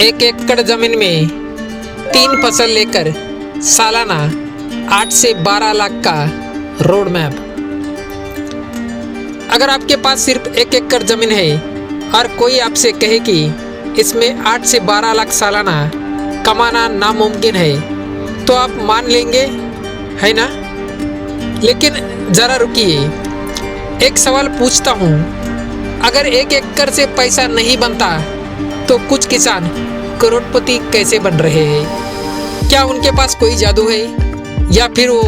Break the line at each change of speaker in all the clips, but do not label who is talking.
एक एकड़ जमीन में 3 फसल लेकर सालाना 8 से 12 लाख का रोड मैप। अगर आपके पास सिर्फ 1 एकड़ जमीन है और कोई आपसे कहे कि इसमें 8 से 12 लाख सालाना कमाना नामुमकिन है तो आप मान लेंगे, है ना? लेकिन ज़रा रुकिए, एक सवाल पूछता हूँ। अगर 1 एकड़ से पैसा नहीं बनता तो कुछ किसान करोड़पति कैसे बन रहे हैं? क्या उनके पास कोई जादू है या फिर वो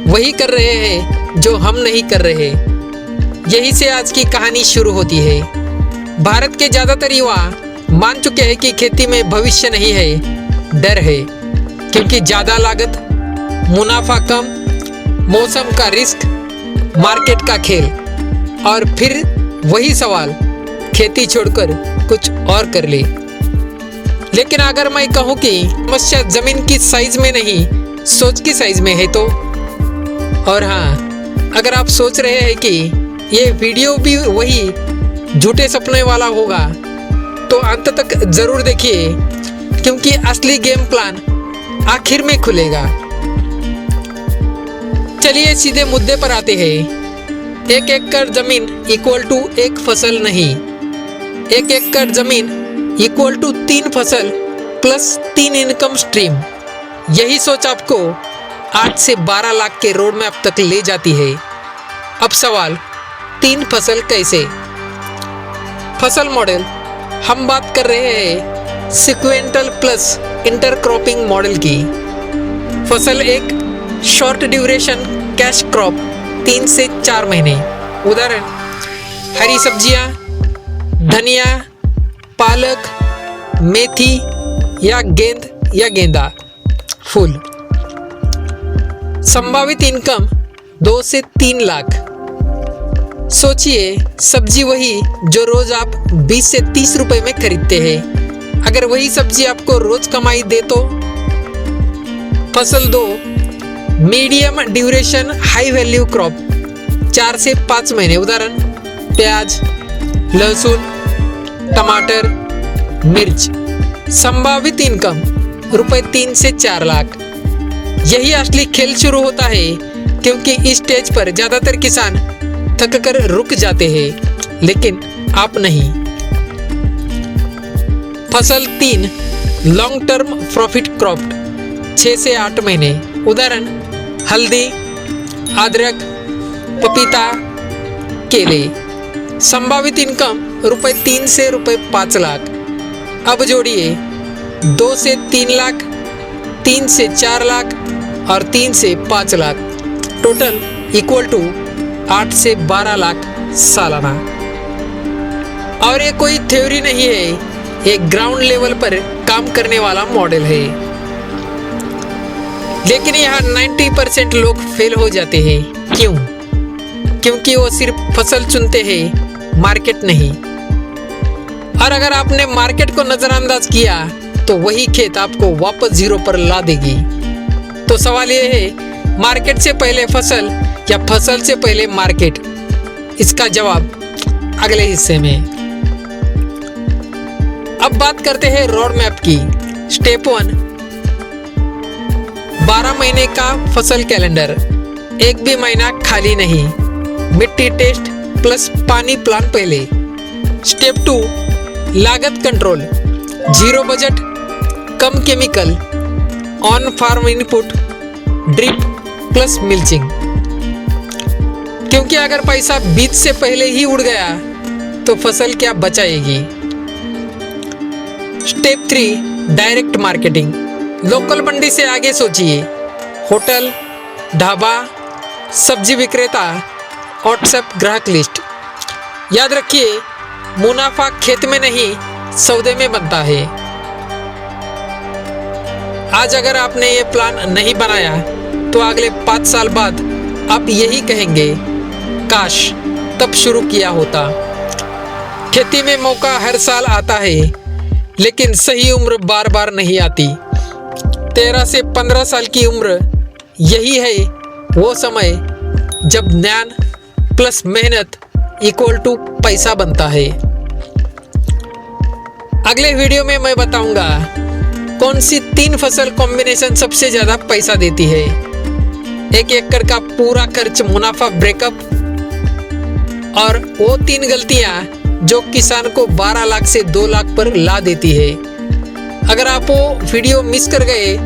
वही कर रहे हैं जो हम नहीं कर रहे? यही से आज की कहानी शुरू होती है। भारत के ज़्यादातर युवा मान चुके हैं कि खेती में भविष्य नहीं है, डर है, क्योंकि ज़्यादा लागत, मुनाफा कम, मौसम का रिस्क, मार्केट का खेल। और फिर वही सवाल, खेती छोड़कर कुछ और कर ले। लेकिन अगर मैं कहूँ कि समस्या जमीन की साइज में नहीं, सोच की साइज में है तो? और हाँ, अगर आप सोच रहे हैं कि ये वीडियो भी वही झूठे सपने वाला होगा तो अंत तक जरूर देखिए, क्योंकि असली गेम प्लान आखिर में खुलेगा। चलिए सीधे मुद्दे पर आते हैं। 1 एकड़ जमीन इक्वल टू 1 फसल नहीं, 1 एकड़ जमीन इक्वल टू 3 फसल प्लस 3 इनकम स्ट्रीम। यही सोच आपको 8 से 12 लाख के रोड मैप तक ले जाती है। अब सवाल, 3 फसल कैसे? फसल मॉडल, हम बात कर रहे हैं सिक्वेंटल प्लस इंटरक्रॉपिंग मॉडल की। फसल 1, शॉर्ट ड्यूरेशन कैश क्रॉप 3 से 4 महीने। उदाहरण, हरी सब्जियां, धनिया, पालक, मेथी या गेंदा फूल। संभावित इनकम 2 से 3 लाख। सोचिए, सब्जी वही जो रोज आप 20 से 30 रुपए में खरीदते हैं, अगर वही सब्जी आपको रोज कमाई दे तो? फसल 2, medium duration high value crop 4 से 5 महीने। उदाहरण, प्याज, लहसुन, टमाटर, मिर्च। संभावित इनकम रुपए 3 से 4 लाख। यही असली खेल शुरू होता है, क्योंकि इस स्टेज पर ज्यादातर किसान थक कर रुक जाते हैं, लेकिन आप नहीं। फसल 3, लॉन्ग टर्म प्रॉफिट क्रॉप 6 से 8 महीने। उदाहरण, हल्दी, अदरक, पपीता, केले। संभावित इनकम रुपए 3 से रुपए 5 लाख। अब जोड़िए, 2 से 3 लाख, 3 से 4 लाख और 3 से 5 लाख, टोटल इक्वल टू 8 से 12 लाख सालाना। और ये कोई थ्योरी नहीं है, ये ग्राउंड लेवल पर काम करने वाला मॉडल है। लेकिन यहाँ 90% लोग फेल हो जाते हैं। क्यों? क्योंकि वो सिर्फ फसल चुनते हैं, मार्केट नहीं। और अगर आपने मार्केट को नजरअंदाज किया तो वही खेत आपको वापस जीरो पर ला देगी। तो सवाल ये है, मार्केट से पहले फसल या फसल से पहले मार्केट? इसका जवाब अगले हिस्से में। अब बात करते हैं रोड मैप की। स्टेप 1, 12 महीने का फसल कैलेंडर, एक भी महीना खाली नहीं। मिट्टी टेस्ट प्लस पानी प्लान पहले। स्टेप 2, लागत कंट्रोल, जीरो बजट, कम chemical, on farm input, drip plus mulching. क्योंकि अगर पैसा बीज से पहले ही उड़ गया तो फसल क्या बचाएगी? स्टेप 3, डायरेक्ट मार्केटिंग, लोकल मंडी से आगे सोचिए। होटल, ढाबा, सब्जी विक्रेता, व्हाट्सएप ग्राहक लिस्ट। याद रखिए, मुनाफा खेत में नहीं, सौदे में बनता है। आज अगर आपने ये प्लान नहीं बनाया तो अगले 5 साल बाद आप यही कहेंगे, काश तब शुरू किया होता। खेती में मौका हर साल आता है, लेकिन सही उम्र बार बार नहीं आती। 13 से 15 साल की उम्र यही है वो समय जब ज्ञान प्लस मेहनत इक्वल टू पैसा बनता है। अगले वीडियो में मैं बताऊंगा कौन सी 3 फसल कॉम्बिनेशन सबसे ज्यादा पैसा देती है। 1 एकड़ का पूरा खर्च मुनाफा ब्रेकअप और वो 3 गलतियां जो किसान को 12 लाख से 2 लाख पर ला देती है। अगर आप वो वीडियो मिस कर गए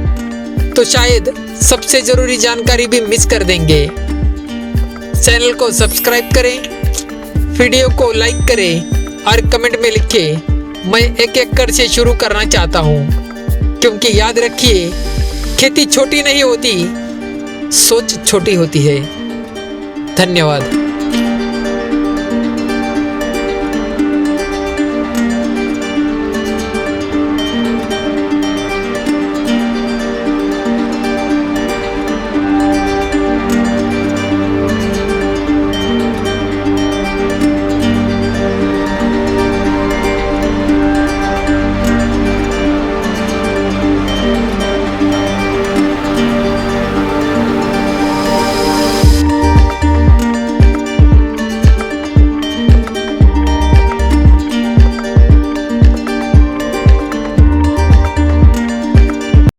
तो शायद सबसे जरूरी जानकारी भी मिस कर देंगे। चैनल को सब्सक्राइब करें, वीडियो को लाइक करें और कमेंट में लिखें मैं 1 एकड़ से शुरू करना चाहता हूँ, क्योंकि याद रखिए खेती छोटी नहीं होती, सोच छोटी होती है। धन्यवाद।